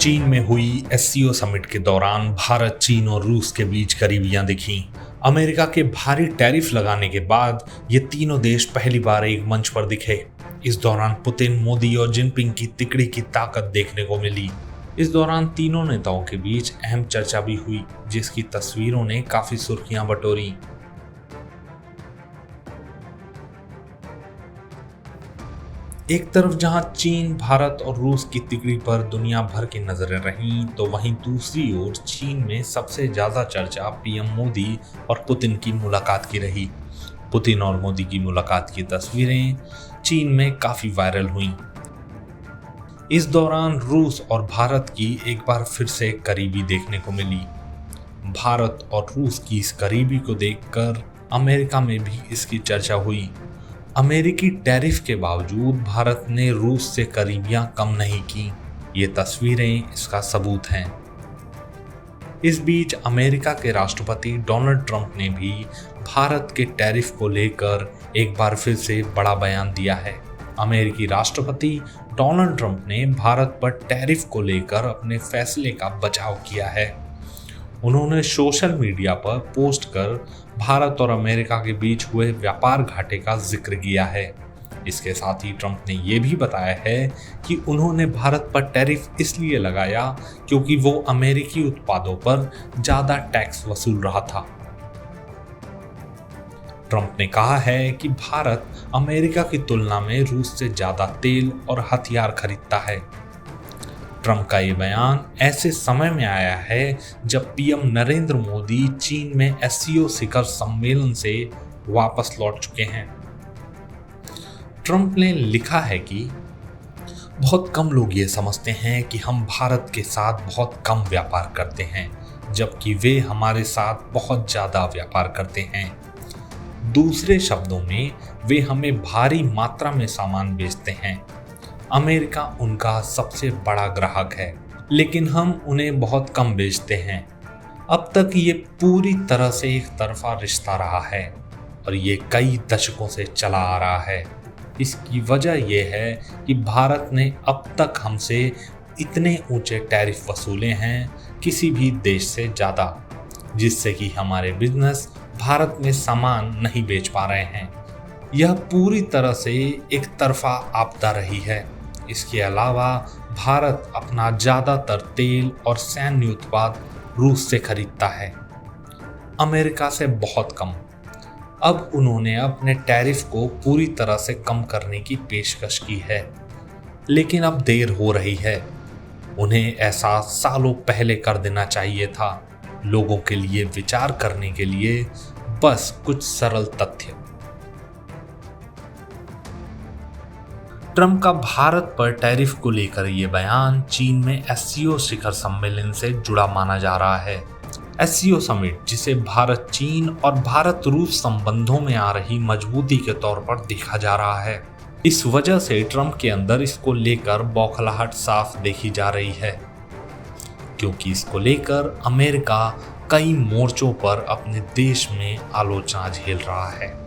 चीन में हुई एससीओ समिट के दौरान भारत, चीन और रूस के बीच करीबियां दिखीं। अमेरिका के भारी टैरिफ लगाने के बाद ये तीनों देश पहली बार एक मंच पर दिखे। इस दौरान पुतिन, मोदी और जिनपिंग की तिकड़ी की ताकत देखने को मिली। इस दौरान तीनों नेताओं के बीच अहम चर्चा भी हुई, जिसकी तस्वीरों ने काफी सुर्खियां बटोरी। एक तरफ जहां चीन, भारत और रूस की तिकड़ी पर दुनिया भर की नजरें रहीं, तो वहीं दूसरी ओर चीन में सबसे ज्यादा चर्चा पीएम मोदी और पुतिन की मुलाकात की रही। पुतिन और मोदी की मुलाकात की तस्वीरें चीन में काफी वायरल हुईं। इस दौरान रूस और भारत की एक बार फिर से करीबी देखने को मिली। भारत और रूस की इस करीबी को देखकर अमेरिका में भी इसकी चर्चा हुई। अमेरिकी टैरिफ के बावजूद भारत ने रूस से करीबियां कम नहीं की। ये तस्वीरें इसका सबूत हैं। इस बीच अमेरिका के राष्ट्रपति डोनाल्ड ट्रंप ने भी भारत के टैरिफ को लेकर एक बार फिर से बड़ा बयान दिया है। अमेरिकी राष्ट्रपति डोनाल्ड ट्रंप ने भारत पर टैरिफ को लेकर अपने फैसले का बचाव किया है। उन्होंने सोशल मीडिया पर पोस्ट कर भारत और अमेरिका के बीच हुए व्यापार घाटे का जिक्र किया है। इसके साथ ही ट्रंप ने यह भी बताया है कि उन्होंने भारत पर टैरिफ इसलिए लगाया क्योंकि वो अमेरिकी उत्पादों पर ज्यादा टैक्स वसूल रहा था। ट्रंप ने कहा है कि भारत अमेरिका की तुलना में रूस से ज्यादा तेल और हथियार खरीदता है। ट्रंप का ये बयान ऐसे समय में आया है जब पीएम नरेंद्र मोदी चीन में एससीओ शिखर सम्मेलन से वापस लौट चुके हैं। ट्रंप ने लिखा है कि बहुत कम लोग ये समझते हैं कि हम भारत के साथ बहुत कम व्यापार करते हैं, जबकि वे हमारे साथ बहुत ज्यादा व्यापार करते हैं। दूसरे शब्दों में, वे हमें भारी मात्रा में सामान बेचते हैं। अमेरिका उनका सबसे बड़ा ग्राहक है, लेकिन हम उन्हें बहुत कम बेचते हैं। अब तक ये पूरी तरह से एक तरफा रिश्ता रहा है और ये कई दशकों से चला आ रहा है। इसकी वजह यह है कि भारत ने अब तक हमसे इतने ऊंचे टैरिफ वसूले हैं, किसी भी देश से ज़्यादा, जिससे कि हमारे बिजनेस भारत में सामान नहीं बेच पा रहे हैं। यह पूरी तरह से एक तरफा आपदा रही है। इसके अलावा भारत अपना ज़्यादातर तेल और सैन्य उत्पाद रूस से खरीदता है, अमेरिका से बहुत कम। अब उन्होंने अपने टैरिफ को पूरी तरह से कम करने की पेशकश की है, लेकिन अब देर हो रही है। उन्हें ऐसा सालों पहले कर देना चाहिए था। लोगों के लिए विचार करने के लिए बस कुछ सरल तथ्य। ट्रंप का भारत पर टैरिफ को लेकर यह बयान चीन में एससीओ शिखर सम्मेलन से जुड़ा माना जा रहा है। एससीओ समिट, जिसे भारत चीन और भारत रूस संबंधों में आ रही मजबूती के तौर पर देखा जा रहा है। इस वजह से ट्रंप के अंदर इसको लेकर बौखलाहट साफ देखी जा रही है, क्योंकि इसको लेकर अमेरिका कई मोर्चों पर अपने देश में आलोचना झेल रहा है।